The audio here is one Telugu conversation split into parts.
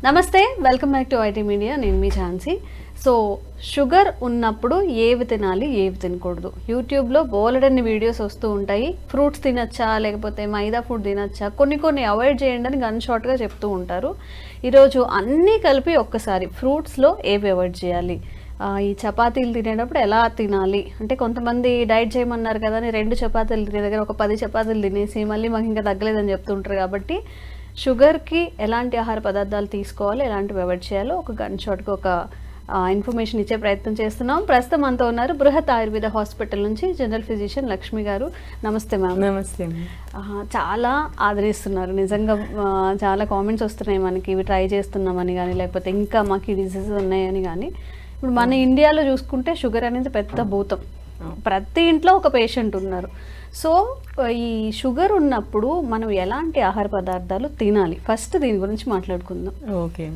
నమస్తే, welcome back to IT media. నేను మీ ఝాన్సీ. సో షుగర్ ఉన్నప్పుడు ఏవి తినాలి, ఏవి తినకూడదు, యూట్యూబ్లో బోలెడన్ని వీడియోస్ వస్తూ ఉంటాయి. ఫ్రూట్స్ తినచ్చా, లేకపోతే మైదా ఫుడ్ తినచ్చా, కొన్ని అవాయిడ్ చేయండి అని గన్ షార్ట్గా చెప్తూ ఉంటారు. ఈరోజు అన్నీ కలిపి ఒక్కసారి ఫ్రూట్స్లో ఏవి అవాయిడ్ చేయాలి, ఈ చపాతీలు తినేటప్పుడు ఎలా తినాలి, అంటే కొంతమంది డైట్ చేయమన్నారు కదా అని 2 చపాతీలు తినే దగ్గర ఒక 10 చపాతీలు తినేసి మళ్ళీ మాకు ఇంకా తగ్గలేదని చెప్తుంటారు. కాబట్టి షుగర్కి ఎలాంటి ఆహార పదార్థాలు తీసుకోవాలి, ఎలాంటివి అవాయిడ్ చేయాలో ఒక గన్ షాట్కి ఒక ఇన్ఫర్మేషన్ ఇచ్చే ప్రయత్నం చేస్తున్నాం. ప్రస్తుతం మనతో ఉన్నారు బృహత్ ఆయుర్వేద హాస్పిటల్ నుంచి జనరల్ ఫిజిషియన్ లక్ష్మి గారు. నమస్తే మ్యామ్. నమస్తే. చాలా ఆదరిస్తున్నారు నిజంగా. చాలా కామెంట్స్ వస్తున్నాయి మనకి, ఇవి ట్రై చేస్తున్నామని కానీ, లేకపోతే ఇంకా మాకు ఈ డిసీజెస్ ఉన్నాయని కానీ. ఇప్పుడు మన ఇండియాలో చూసుకుంటే షుగర్ అనేది పెద్ద భూతం, ప్రతి ఇంట్లో ఒక పేషెంట్ ఉన్నారు. సో ఈ షుగర్ ఉన్నప్పుడు మనం ఎలాంటి ఆహార పదార్థాలు తినాలి, ఫస్ట్ దీని గురించి మాట్లాడుకుందాం. ఓకే,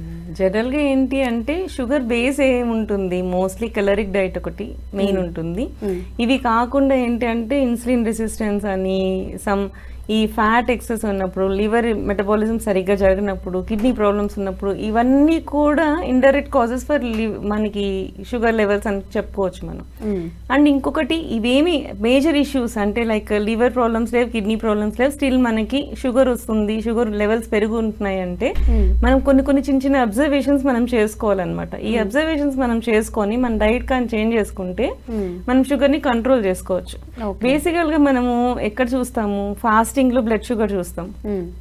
జనరల్గా ఏంటి అంటే షుగర్ బేస్ ఏముంటుంది, మోస్ట్లీ కలరిక్ డైట్ ఒకటి మెయిన్ ఉంటుంది. ఇవి కాకుండా ఏంటి అంటే ఇన్సులిన్ రెసిస్టెన్స్ అని, ఈ ఫ్యాట్ ఎక్సెస్ ఉన్నప్పుడు, లివర్ మెటబాలిజం సరిగ్గా జరిగినప్పుడు, కిడ్నీ ప్రాబ్లమ్స్ ఉన్నప్పుడు, ఇవన్నీ కూడా ఇండైరెక్ట్ కాజెస్ ఫర్ మనకి షుగర్ లెవెల్స్ అని చెప్పుకోవచ్చు మనం. అండ్ ఇంకొకటి, ఇవేమి మేజర్ ఇష్యూస్ అంటే లైక్ లివర్ ప్రాబ్లమ్స్ లేవు, కిడ్నీ ప్రాబ్లమ్స్ లేవు, స్టిల్ మనకి షుగర్ వస్తుంది, షుగర్ లెవెల్స్ పెరుగుతున్నాయి అంటే మనం కొన్ని చిన్న అబ్జర్వేషన్స్ మనం చేసుకోవాలన్నమాట. ఈ అబ్జర్వేషన్స్ మనం చేసుకొని మన డైట్ కానీ చేంజ్ చేసుకుంటే మనం షుగర్ ని కంట్రోల్ చేసుకోవచ్చు. బేసికల్ గా మనము ఎక్కడ చూస్తాము, ఫాస్టింగ్ లో బ్లడ్ షుగర్ చూస్తాం,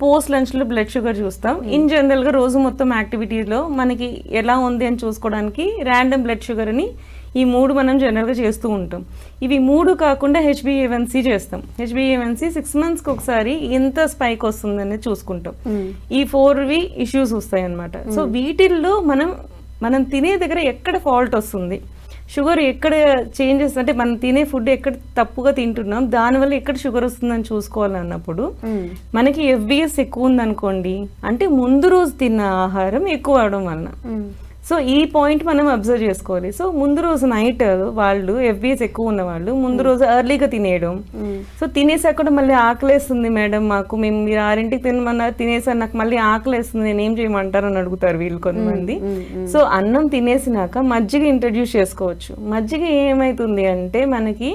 పోస్ట్ లంచ్ లో బ్లడ్ షుగర్ చూస్తాం. ఇన్ జనరల్ గా రోజు మొత్తం యాక్టివిటీస్ లో మనకి ఎలా ఉంది అని చూసుకోవడానికి ర్యాండమ్ బ్లడ్ షుగర్ అని ఈ 3 మనం జనరల్ గా చేస్తూ ఉంటాం. ఇవి 3 కాకుండా HbA1c చేస్తాం. HbA1c 6 months కి ఒకసారి ఎంత స్పైక్ వస్తుంది అనేది చూసుకుంటాం. ఈ 4 ఇష్యూస్ వస్తాయి అన్నమాట. సో వీటిల్లో మనం తినే దగ్గర ఎక్కడ ఫాల్ట్ వస్తుంది, షుగర్ ఎక్కడ చేంజెస్ అంటే మనం తినే ఫుడ్ ఎక్కడ తప్పుగా తింటున్నాం, దానివల్ల ఎక్కడ షుగర్ వస్తుందని చూసుకోవాలన్నప్పుడు మనకి FBS ఎక్కువ ఉందనుకోండి, అంటే ముందు రోజు తిన్న ఆహారం ఎక్కువ అవడం వలన. సో ఈ పాయింట్ మనం అబ్జర్వ్ చేసుకోవాలి. సో ముందు రోజు నైట్ వాళ్ళు FBS ఎక్కువ ఉన్న వాళ్ళు ముందు రోజు ఎర్లీగా తినేయడం. సో తినేసాక కూడా మళ్ళీ ఆకలేస్తుంది మేడం, మీరు 6ంటికి తినమన్నారు, తినేసారు, నాకు మళ్ళీ ఆకలేస్తుంది, నేను ఏం చేయమంటారు అని అడుగుతారు వీళ్ళు కొంతమంది. సో అన్నం తినేసినాక మజ్జిగ ఇంట్రడ్యూస్ చేసుకోవచ్చు. మజ్జిగ ఏమవుతుంది అంటే మనకి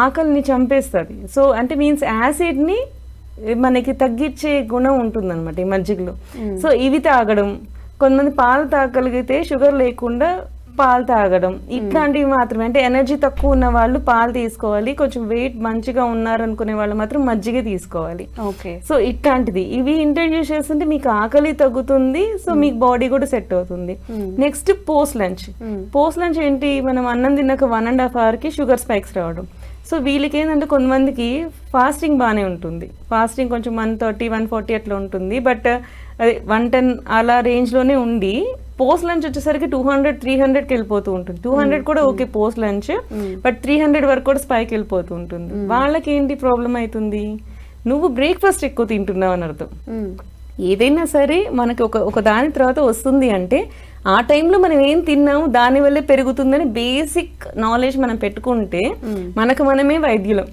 ఆకలిని చంపేస్తుంది. సో అంటే మీన్స్ యాసిడ్ని మనకి తగ్గించే గుణం ఉంటుంది అనమాట ఈ మజ్జిగలో. సో ఇవి తాగడం, కొంతమంది పాలు తాగలిగితే షుగర్ లేకుండా పాలు తాగడం, ఇట్లాంటివి మాత్రమే. అంటే ఎనర్జీ తక్కువ ఉన్న వాళ్ళు పాలు తీసుకోవాలి, కొంచెం వెయిట్ మంచిగా ఉన్నారనుకునే వాళ్ళు మాత్రం మజ్జిగ తీసుకోవాలి. సో ఇట్లాంటిది ఇవి ఇంట్రడ్యూస్ చేస్తుంటే మీకు ఆకలి తగ్గుతుంది, సో మీకు బాడీ కూడా సెట్ అవుతుంది. నెక్స్ట్ పోస్ట్ లంచ్ ఏంటి, మనం అన్నం తిన్నాక 1.5 hour కి షుగర్ స్పైక్స్ రావడం. సో వీళ్ళకి ఏంటంటే కొంతమందికి ఫాస్టింగ్ బాగానే ఉంటుంది, ఫాస్టింగ్ కొంచెం 130, 140 అట్లా ఉంటుంది, బట్ అదే 110 అలా రేంజ్లోనే ఉండి పోస్ట్ లంచ్ వచ్చేసరికి 200, 300కి వెళ్ళిపోతూ ఉంటుంది. 200 కూడా ఓకే పోస్ట్ లంచ్, బట్ 300 వరకు కూడా స్పైక్ వెళ్ళిపోతూ ఉంటుంది. వాళ్ళకి ఏంటి ప్రాబ్లం అవుతుంది, నువ్వు బ్రేక్ఫాస్ట్ ఎక్కువ తింటున్నావు అని అర్థం. ఏదైనా సరే మనకి ఒక దాని తర్వాత వస్తుంది అంటే ఆ టైంలో మనం ఏం తిన్నాము దానివల్లే పెరుగుతుందని బేసిక్ నాలెడ్జ్ మనం పెట్టుకుంటే మనకు మనమే వైద్యులం,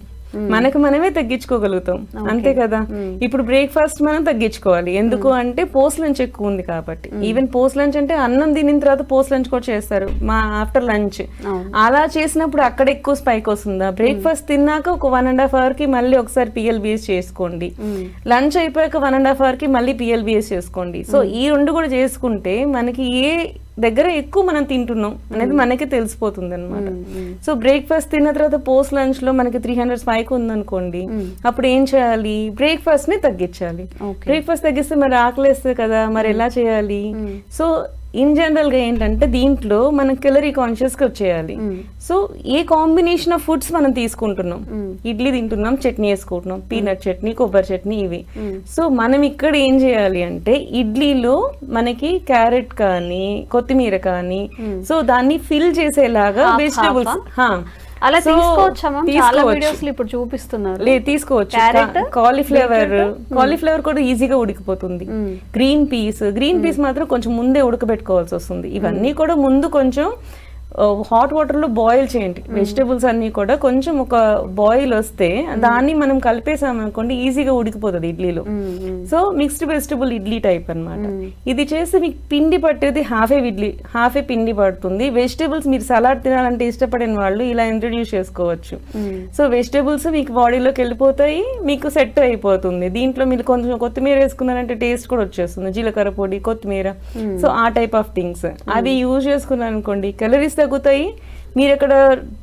మనకు మనమే తగ్గించుకోగలుగుతాం, అంతే కదా. ఇప్పుడు బ్రేక్ఫాస్ట్ మనం తగ్గించుకోవాలి, ఎందుకు అంటే పోస్ట్ లంచ్ ఎక్కువ ఉంది కాబట్టి. ఈవెన్ పోస్ట్ లంచ్ అంటే అన్నం తినిన తర్వాత పోస్ట్ లంచ్ కూడా చేస్తారు ఆఫ్టర్ లంచ్. అలా చేసినప్పుడు అక్కడ ఎక్కువ స్పైక్ వస్తుందా, బ్రేక్ఫాస్ట్ తిన్నాక ఒక 1.5 hour కి మళ్ళీ ఒకసారి PLBS చేసుకోండి, లంచ్ అయిపోయాక 1.5 hour కి మళ్ళీ PLBS చేసుకోండి. సో ఈ 2 కూడా చేసుకుంటే మనకి ఏ దగ్గర ఎక్కువ మనం తింటున్నాం అనేది మనకే తెలిసిపోతుంది అనమాట. సో బ్రేక్ఫాస్ట్ తిన్న తర్వాత పోస్ట్ లంచ్ లో మనకి 300 స్పైక్ ఉందనుకోండి, అప్పుడు ఏం చేయాలి, బ్రేక్ఫాస్ట్ ని తగ్గించాలి. బ్రేక్ఫాస్ట్ తగ్గిస్తే మరి ఆకలేస్తుంది కదా, మరి ఎలా చేయాలి. సో ఇన్ జనరల్ గా ఏంటంటే దీంట్లో మనం కెలరీ కాన్షియస్ గా వచ్చేయాలి. So A combination of foods మనం తీసుకుంటున్నాం, ఇడ్లీ తింటున్నాం, చట్నీ వేసుకుంటున్నాం, పీనట్ చట్నీ, కొబ్బరి చట్నీ, ఇవి. సో మనం ఇక్కడ ఏం చేయాలి అంటే ఇడ్లీలో మనకి క్యారెట్ కానీ కొత్తిమీర కానీ, సో దాన్ని ఫిల్ చేసేలాగా వెజిటబుల్స్ అలా తీసుకోవచ్చు, ఇప్పుడు చూపిస్తున్నారు. లేదు తీసుకోవచ్చు. కాలీఫ్లవర్ కూడా ఈజీగా ఉడికిపోతుంది. గ్రీన్ పీస్ మాత్రం కొంచెం ముందే ఉడకబెట్టుకోవాల్సి వస్తుంది. ఇవన్నీ కూడా ముందు కొంచెం హాట్ వాటర్ లో బాయిల్ చేయండి వెజిటబుల్స్ అన్ని కూడా. కొంచెం ఒక బాయిల్ వస్తే దాన్ని మనం కలిపేసాం అనుకోండి ఈజీగా ఉడికిపోతుంది ఇడ్లీలో. So mixed vegetable idli type అన్నమాట. ఇది చేస్తే మీకు పిండి పట్టేది హాఫ్ ఏ పిండి పడుతుంది. వెజిటబుల్స్ మీరు సలాడ్ తినాలంటే ఇష్టపడిన వాళ్ళు ఇలా ఇంట్రడ్యూస్ చేసుకోవచ్చు. సో వెజిటబుల్స్ మీకు బాడీలోకి వెళ్ళిపోతాయి, మీకు సెట్ అయిపోతుంది. దీంట్లో మీరు కొంచెం కొత్తిమీర వేసుకున్నారంటే టేస్ట్ కూడా వచ్చేస్తుంది, జీలకర్ర పొడి, కొత్తిమీర. సో ఆ టైప్ ఆఫ్ థింగ్స్ అది యూజ్ చేసుకున్నారు అనుకోండి, క్యాలరీస్ తగ్గుతాయి. మీరు అక్కడ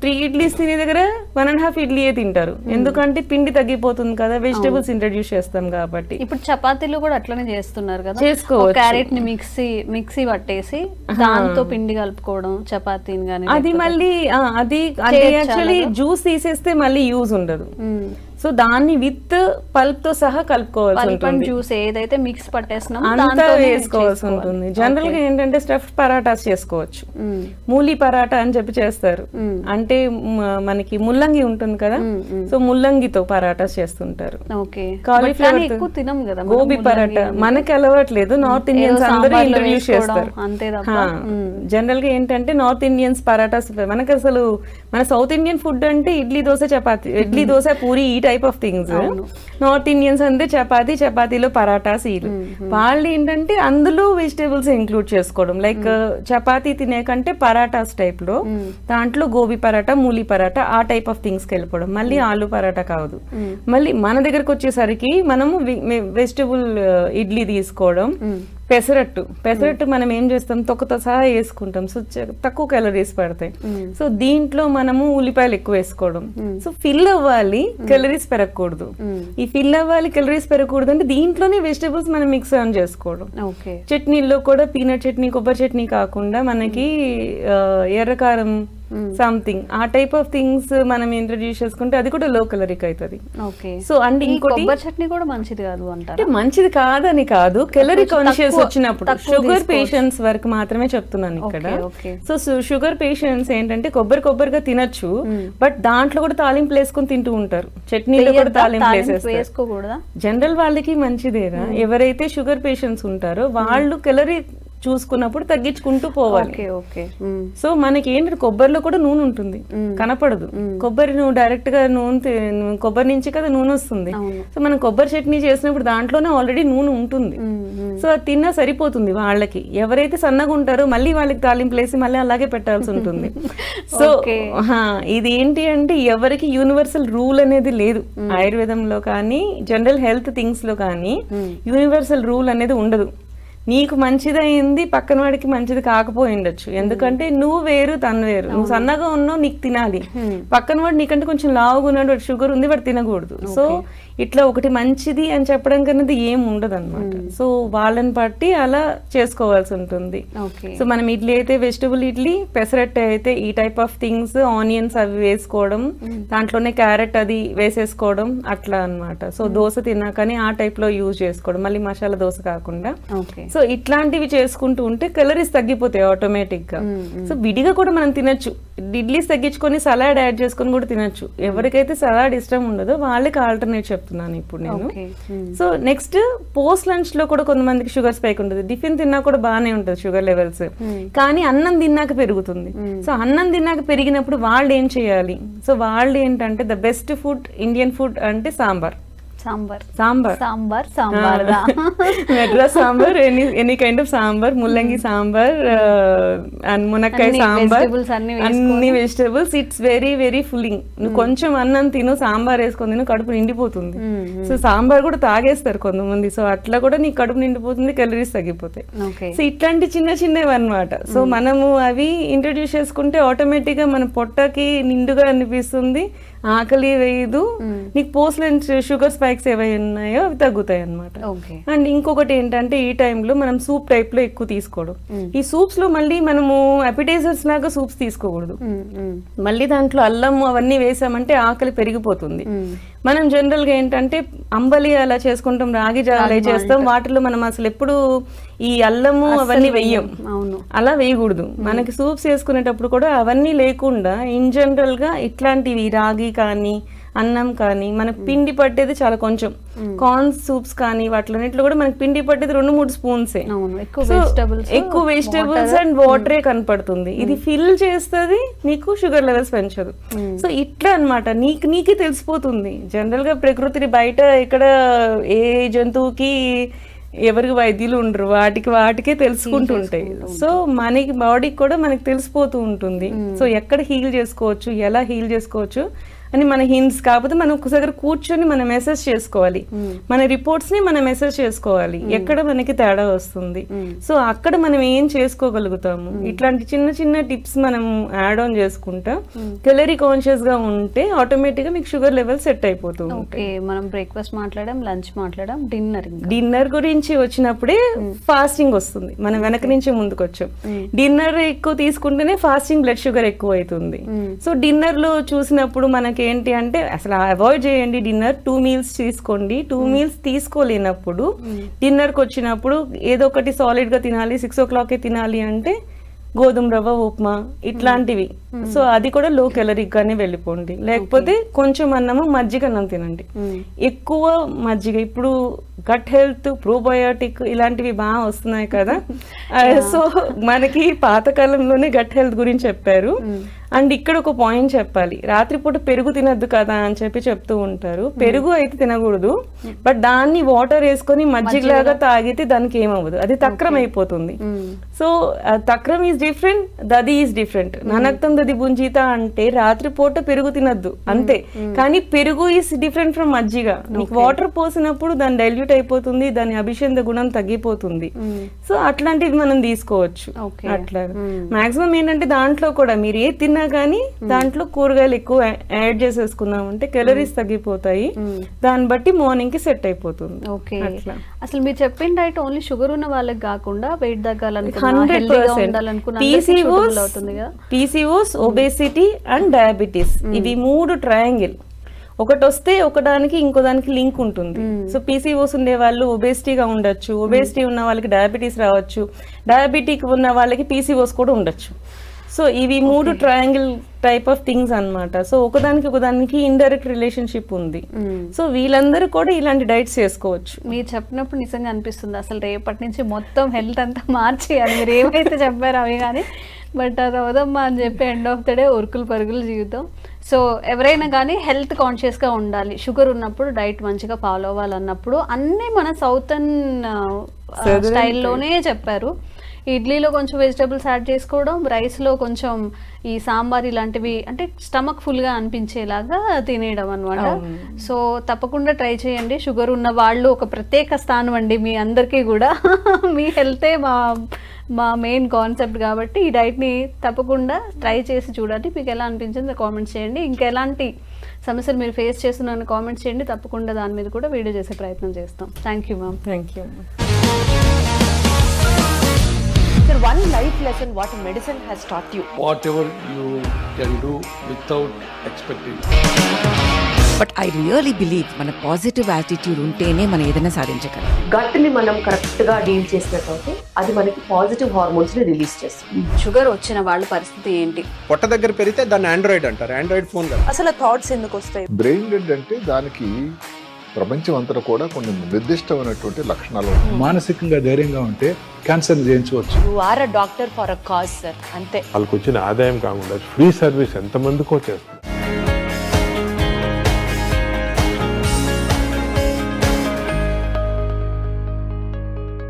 3 ఇడ్లీస్ తినే దగ్గర 1.5 ఇడ్లీయే తింటారు, ఎందుకంటే పిండి తగ్గిపోతుంది కదా, వెజిటబుల్స్ ఇంట్రడ్యూస్ చేస్తాం కాబట్టి. ఇప్పుడు చపాతీలు కూడా అట్లనే చేస్తున్నారు కదా, చేసుకోవచ్చు. క్యారెట్ ని మిక్సీ పట్టేసి దాంతో పిండి కలుపుకోవడం చపాతీని గానీ. అది మళ్ళీ అది యాక్చువల్లీ జ్యూస్ తీసేస్తే మళ్ళీ యూజ్ ఉండదు. సో దాన్ని విత్ పల్ప్ తో సహా కలుపుకోవాల్సి ఉంటుంది. జ్యూస్ ఏదైతే మిక్స్ పట్టేస్తున్నాం అంతా వేసుకోవాల్సి ఉంటుంది. జనరల్ గా ఏంటంటే స్టఫ్ పరాటాస్ చేసుకోవచ్చు. మూలి పరాటా అని చెప్పి చేస్తారు, అంటే మనకి ముల్లంగి ఉంటుంది కదా, సో ముల్లంగితో పరాటాస్ చేస్తుంటారు. కాలీఫ్లవర్, గోబీ పరాటా మనకి అలవాట్లేదు, నార్త్ ఇండియన్స్ అందరూ ఇంట్రడ్యూస్ చేస్తారు. జనరల్ గా ఏంటంటే నార్త్ ఇండియన్స్ పరాటాస్, మనకి అసలు మన సౌత్ ఇండియన్ ఫుడ్ అంటే ఇడ్లీ దోశ చపాతి, ఇడ్లీ దోశ పూరి ఈ type of things. North Indians అంటే చపాతీలో పరాటాస్. వాళ్ళు ఏంటంటే అందులో వెజిటేబుల్స్ ఇంక్లూడ్ చేసుకోవడం, లైక్ చపాతీ తినే కంటే పరాటాస్ టైప్ లో దాంట్లో గోబీ పరాటా, మూలి పరాటా ఆ టైప్ ఆఫ్ థింగ్స్ కి వెళ్ళిపోవడం. మళ్ళీ ఆలు పరాటా కాదు. మళ్ళీ మన దగ్గరకు వచ్చేసరికి మనము వెజిటేబుల్ ఇడ్లీ తీసుకోవడం. పెసరట్టు మనం ఏం చేస్తాం, తొక్కతో సహా వేసుకుంటాం, సో తక్కువ క్యాలరీస్ పడతాయి. సో దీంట్లో మనము ఉల్లిపాయలు ఎక్కువ వేసుకోవడం. సో ఫిల్ అవ్వాలి, క్యాలరీస్ పెరగకూడదు. ఈ ఫిల్ అవ్వాలి, క్యాలరీస్ పెరగకూడదు అంటే దీంట్లోనే వెజిటబుల్స్ మనం మిక్స్ ఆన్ చేసుకోవడం. చట్నీల్లో కూడా పీనట్ చట్నీ, కొబ్బరి చట్నీ కాకుండా మనకి ఎర్రకారం సంథింగ్ ఆ టైప్ ఆఫ్ థింగ్స్ మనం ఇంట్రడ్యూస్ చేసుకుంటే అది కూడా లో క్యాలరీక్ అవుతుంది. సో అండ్ ఇంకోటి చట్నీ కూడా మంచిది కాదు అంటే మంచిది కాదని కాదు, క్యాలరీ కాన్షియస్ వచ్చినప్పుడు షుగర్ పేషెంట్స్ వరకు మాత్రమే చెప్తున్నాను ఇక్కడ. సో షుగర్ పేషెంట్స్ ఏంటంటే కొబ్బరిగా తినొచ్చు, బట్ దాంట్లో కూడా తాలింపులు వేసుకొని తింటూ ఉంటారు, చట్నీలో కూడా తాలింపులు వేసేస్తారు. జనరల్ వాళ్ళకి మంచిదేరా, ఎవరైతే షుగర్ పేషెంట్స్ ఉంటారో వాళ్ళు క్యాలరీ చూసుకున్నప్పుడు తగ్గించుకుంటూ పోవాలి. సో మనకి ఏంటంటే కొబ్బరిలో కూడా నూనె ఉంటుంది, కనపడదు. కొబ్బరి నువ్వు డైరెక్ట్ గా కొబ్బరి నుంచి కదా నూనె వస్తుంది. సో మనం కొబ్బరి చట్నీ చేసినప్పుడు దాంట్లోనే ఆల్రెడీ నూనె ఉంటుంది. సో అది తిన్నా సరిపోతుంది వాళ్ళకి. ఎవరైతే సన్నగా ఉంటారో మళ్ళీ వాళ్ళకి తాలింపులు వేసి మళ్ళీ అలాగే పెట్టాల్సి ఉంటుంది. సో ఇది ఏంటి అంటే ఎవరికి యూనివర్సల్ రూల్ అనేది లేదు. ఆయుర్వేదంలో కానీ జనరల్ హెల్త్ థింగ్స్ లో కానీ యూనివర్సల్ రూల్ అనేది ఉండదు. నీకు మంచిదైంది పక్కన వాడికి మంచిది కాకపోయిండొచ్చు, ఎందుకంటే నువ్వు వేరు తను వేరు. నువ్వు సన్నగా ఉన్నావు, నీకు తినాలి. పక్కన వాడు నీకంటే కొంచెం లావుగా ఉన్నాడు, వాడు షుగర్ ఉంది, వాడు తినకూడదు. సో ఇట్లా ఒకటి మంచిది అని చెప్పడం కన్నది ఏం ఉండదు అనమాట. సో వాళ్ళని బట్టి అలా చేసుకోవాల్సి ఉంటుంది. సో మనం ఇడ్లీ అయితే వెజిటబుల్ ఇడ్లీ, పెసరట్టు అయితే ఈ టైప్ ఆఫ్ థింగ్స్, ఆనియన్స్ అవి వేసుకోవడం, దాంట్లోనే క్యారెట్ అది వేసేసుకోవడం అట్లా అనమాట. సో దోశ తిన్నాకని ఆ టైప్ లో యూజ్ చేసుకోవడం, మళ్ళీ మసాలా దోశ కాకుండా. సో ఇట్లాంటివి చేసుకుంటూ ఉంటే క్యాలరీస్ తగ్గిపోతాయి ఆటోమేటిక్ గా. సో విడిగా కూడా మనం తినొచ్చు, ఇడ్లీస్ తగ్గించుకొని సలాడ్ యాడ్ చేసుకొని కూడా తినొచ్చు. ఎవరికైతే సలాడ్ ఇష్టం ఉండదో వాళ్ళకి ఆల్టర్నేట్ చెప్తున్నాను ఇప్పుడు నేను. సో నెక్స్ట్ పోస్ట్ లంచ్ లో కూడా కొంతమందికి షుగర్ స్పైక్ ఉంటుంది. టిఫిన్ తిన్నా కూడా బాగానే ఉంటుంది షుగర్ లెవెల్స్, కానీ అన్నం తిన్నాక పెరుగుతుంది. సో అన్నం తిన్నాక పెరిగినప్పుడు వాళ్ళు ఏం చేయాలి? సో వాళ్ళు ఏంటంటే the best food Indian food అంటే sambar. Madras sambar, any kind of sambar, ముల్లంగి సాంబార్ అండ్ మునక్కాయ సాంబార్, అన్ని vegetables. It's very very filling. నువ్వు కొంచెం అన్నం తిను, సాంబార్ వేసుకొని తిను, కడుపు నిండిపోతుంది. సో సాంబార్ కూడా తాగేస్తారు కొంతమంది. సో అట్లా కూడా నీకు కడుపు నిండిపోతుంది, క్యాలరీస్ తగ్గిపోతాయి. సో ఇట్లాంటి చిన్నవి అన్నమాట. సో మనము అవి ఇంట్రడ్యూస్ చేసుకుంటే ఆటోమేటిక్ గా మన పొట్టకి నిండుగా అనిపిస్తుంది, ఆకలి వేయదు, నీకు పోస్ట్ లంచ్ షుగర్ స్పైక్స్ ఏవై ఉన్నాయో అవి తగ్గుతాయి అనమాట. అండ్ ఇంకొకటి ఏంటంటే ఈ టైంలో మనం సూప్ టైప్ లో ఎక్కువ తీసుకోవడం. ఈ సూప్స్ లో మళ్ళీ మనము అపిటైజర్స్ లాగా సూప్స్ తీసుకోకూడదు. మళ్ళీ దాంట్లో అల్లం అవన్నీ వేసామంటే ఆకలి పెరిగిపోతుంది. మనం జనరల్ గా ఏంటంటే అంబలి అలా చేసుకుంటాం, రాగి జావలే చేస్తాం, వాటిలో మనం అసలు ఎప్పుడు ఈ అల్లము అవన్నీ వెయ్యం, అలా వేయకూడదు. మనకి సూప్స్ వేసుకునేటప్పుడు కూడా అవన్నీ లేకుండా ఇన్ జనరల్ గా ఇట్లాంటివి రాగి కానీ అన్నం కానీ మనకు పిండి పట్టేది చాలా కొంచెం, కార్న్ సూప్స్ కానీ వాటిలన్నిట్లో కూడా మనకి పిండి పట్టేది 2-3 స్పూన్సే. ఎక్కువ వెజిటబుల్స్ అండ్ వాటరే కనపడుతుంది. ఇది ఫిల్ చేస్తుంది, నీకు షుగర్ లెవెల్స్ పెంచదు. సో ఇట్లా అన్నమాట, నీకే తెలిసిపోతుంది. జనరల్ గా ప్రకృతిని బయట ఇక్కడ ఏ జంతువుకి ఎవరికి వైద్యులు ఉండరు, వాటికే తెలుసుకుంటుంటాయి. సో మనకి బాడీకి కూడా మనకి తెలిసిపోతూ ఉంటుంది. సో ఎక్కడ హీల్ చేసుకోవచ్చు, ఎలా హీల్ చేసుకోవచ్చు అని మన హింట్స్. కాకపోతే మనం ఒకసారి కూర్చొని మనం మెసేజ్ చేసుకోవాలి, మన రిపోర్ట్స్ ని మనం మెసేజ్ చేసుకోవాలి, ఎక్కడ మనకి తేడా వస్తుంది. సో అక్కడ మనం ఏం చేసుకోగలుగుతాము, ఇట్లాంటి చిన్న చిన్న టిప్స్ మనం యాడ్ ఆన్ చేసుకుంటా కెలరీ కాన్షియస్ గా ఉంటే ఆటోమేటిక్ గా మీకు షుగర్ లెవెల్ సెట్ అయిపోతుంది. మనం బ్రేక్ఫాస్ట్ మాట్లాడడం, లంచ్ మాట్లాడడం, డిన్నర్ గురించి వచ్చినప్పుడే ఫాస్టింగ్ వస్తుంది. మనం వెనక నుంచి ముందుకు వచ్చాం. డిన్నర్ ఎక్కువ తీసుకుంటేనే ఫాస్టింగ్ బ్లడ్ షుగర్ ఎక్కువ అవుతుంది. సో డిన్నర్ లో చూసినప్పుడు మనకి ఏంటి అంటే అసలు అవాయిడ్ చేయండి డిన్నర్. 2 మీల్స్ తీసుకోండి. 2 మీల్స్ తీసుకోలేనప్పుడు డిన్నర్కి వచ్చినప్పుడు ఏదో ఒకటి సాలిడ్ గా తినాలి, 6 o'clock తినాలి అంటే గోధుమ రవ్వ ఉప్మా ఇట్లాంటివి. సో అది కూడా లో కెలరిక్ గానే వెళ్ళిపోండి. లేకపోతే కొంచెం అన్నము, మజ్జిగ అన్నం తినండి. ఎక్కువ మజ్జిగ. ఇప్పుడు గట్ హెల్త్, ప్రోబయోటిక్ ఇలాంటివి బాగా వస్తున్నాయి కదా. సో మనకి పాతకాలంలోనే గట్ హెల్త్ గురించి చెప్పారు. అండ్ ఇక్కడ ఒక పాయింట్ చెప్పాలి, రాత్రిపూట పెరుగు తినద్దు కదా అని చెప్తూ ఉంటారు. పెరుగు అయితే తినకూడదు, బట్ దాన్ని వాటర్ వేసుకొని మజ్జిగలాగా తాగితే దానికి ఏమవ్వదు, అది తక్రం అయిపోతుంది. సో తక్రం ఈజ్ డిఫరెంట్, దది ఈజ్ డిఫరెంట్. ననక్తం దది బుంజిత అంటే రాత్రిపూట పెరుగు తినద్దు అంతే. కానీ పెరుగు ఈజ్ డిఫరెంట్ ఫ్రమ్ మజ్జిగ. నీకు వాటర్ పోసినప్పుడు దాన్ని డైల్యూట్ అయిపోతుంది, దాని అభిషేక గుణం తగ్గిపోతుంది. సో అట్లాంటివి మనం తీసుకోవచ్చు. అట్లా మాక్సిమం ఏంటంటే దాంట్లో కూడా మీరు ఏ తిన్నా కానీ దాంట్లో కూరగాయలు ఎక్కువ యాడ్ చేసేసుకున్నాం అంటే క్యాలరీస్ తగ్గిపోతాయి. దాన్ని బట్టి మార్నింగ్ కి సెట్ అయిపోతుంది. అసలు మీరు చెప్పిన డైట్ ఓన్లీ షుగర్ ఉన్న వాళ్ళకి కాకుండా వెయిట్ తగ్గాలనుకున్నా, 100% పీసీఓస్, ఒబేసిటీ అండ్ డయాబెటీస్, ఇవి 3 ట్రయాంగిల్. ఒకటి వస్తే ఒకదానికి ఇంకో దానికి లింక్ ఉంటుంది. సో పీసీఓస్ ఉండే వాళ్ళు ఒబేసిటీగా ఉండొచ్చు, ఒబేసిటీ ఉన్న వాళ్ళకి డయాబెటీస్ రావచ్చు, డయాబెటిక్ ఉన్న వాళ్ళకి పీసీఓస్ కూడా ఉండొచ్చు. సో ఇవి 3 ట్రయాంగిల్ టైప్ ఆఫ్ థింగ్స్ అన్నమాట. సో ఒకదానికి ఇండైరెక్ట్ రిలేషన్షిప్ ఉంది. సో వీళ్ళందరూ కూడా ఇలాంటి డైట్స్ చేసుకోవచ్చు. మీరు చెప్పినప్పుడు నిజంగా అనిపిస్తుంది అసలు రేపటి నుంచి మొత్తం హెల్త్ అంతా మార్చేయాలి. మీరు ఏమైతే చెప్పారో అవి కానీ, బట్ అది అవదమ్మా అని చెప్పి ఎండ్ ఆఫ్ ద డే ఉరుకులు పరుగులు జీవితం. సో ఎవరైనా కానీ హెల్త్ కాన్షియస్గా ఉండాలి. షుగర్ ఉన్నప్పుడు డైట్ మంచిగా ఫాలో అవ్వాలన్నప్పుడు అన్నీ మన సౌతర్న్ స్టైల్లోనే చెప్పారు. ఇడ్లీలో కొంచెం వెజిటబుల్స్ యాడ్ చేసుకోవడం, రైస్లో కొంచెం ఈ సాంబార్ ఇలాంటివి అంటే స్టమక్ ఫుల్గా అనిపించేలాగా తినేయడం అనమాట. సో తప్పకుండా ట్రై చేయండి. షుగర్ ఉన్న వాళ్ళు ఒక ప్రత్యేక స్థానం అండి మీ అందరికీ కూడా. మీ హెల్తే మా మెయిన్ కాన్సెప్ట్ కాబట్టి ఈ డైట్ని తప్పకుండా ట్రై చేసి చూడండి. మీకు ఎలా అనిపించిందో కామెంట్స్ చేయండి. ఇంకెలాంటి సమస్యలు మీరు ఫేస్ చేస్తున్నారని కామెంట్స్ చేయండి. తప్పకుండా దాని మీద కూడా వీడియో చేసే ప్రయత్నం చేస్తాం. Thank you ma'am. Thank you. Sir, one life lesson what medicine has taught you. Whatever you can do without expecting. But I really believe మన పాజిటివ్ యాటిట్యూడ్ ఉంటేనే మనం ఏదైనా సాధించగలం. గట్ ని మనం కరెక్ట్ గా డీల్ చేసినట్లయితే అది మనకి పాజిటివ్ హార్మోన్స్ ని రిలీజ్ చేస్తుంది. షుగర్ వచ్చిన వాళ్ళ పరిస్థితి ఏంటి? పొట్ట దగ్గర పెరిగితే దాన్ని ఆండ్రాయిడ్ అంటారు. ఆండ్రాయిడ్ ఫోన్ కదా. అసలు థాట్స్ ఎందుకు వస్తాయి? బ్రెయిన్ డెడ్ అంటే దానికి ప్రపంచం అంతా కూడా కొన్ని నిర్దిష్టమైనటువంటి లక్షణాలు. మానసికంగా ధైర్యంగా ఉంటే క్యాన్సర్ జయించవచ్చు. You are a doctor for a cause sir, అంతే. వాళ్ళకి వచ్చిన ఆదాయం కాకుండా ఫ్రీ సర్వీస్ ఎంతమందికో చేస్తారు.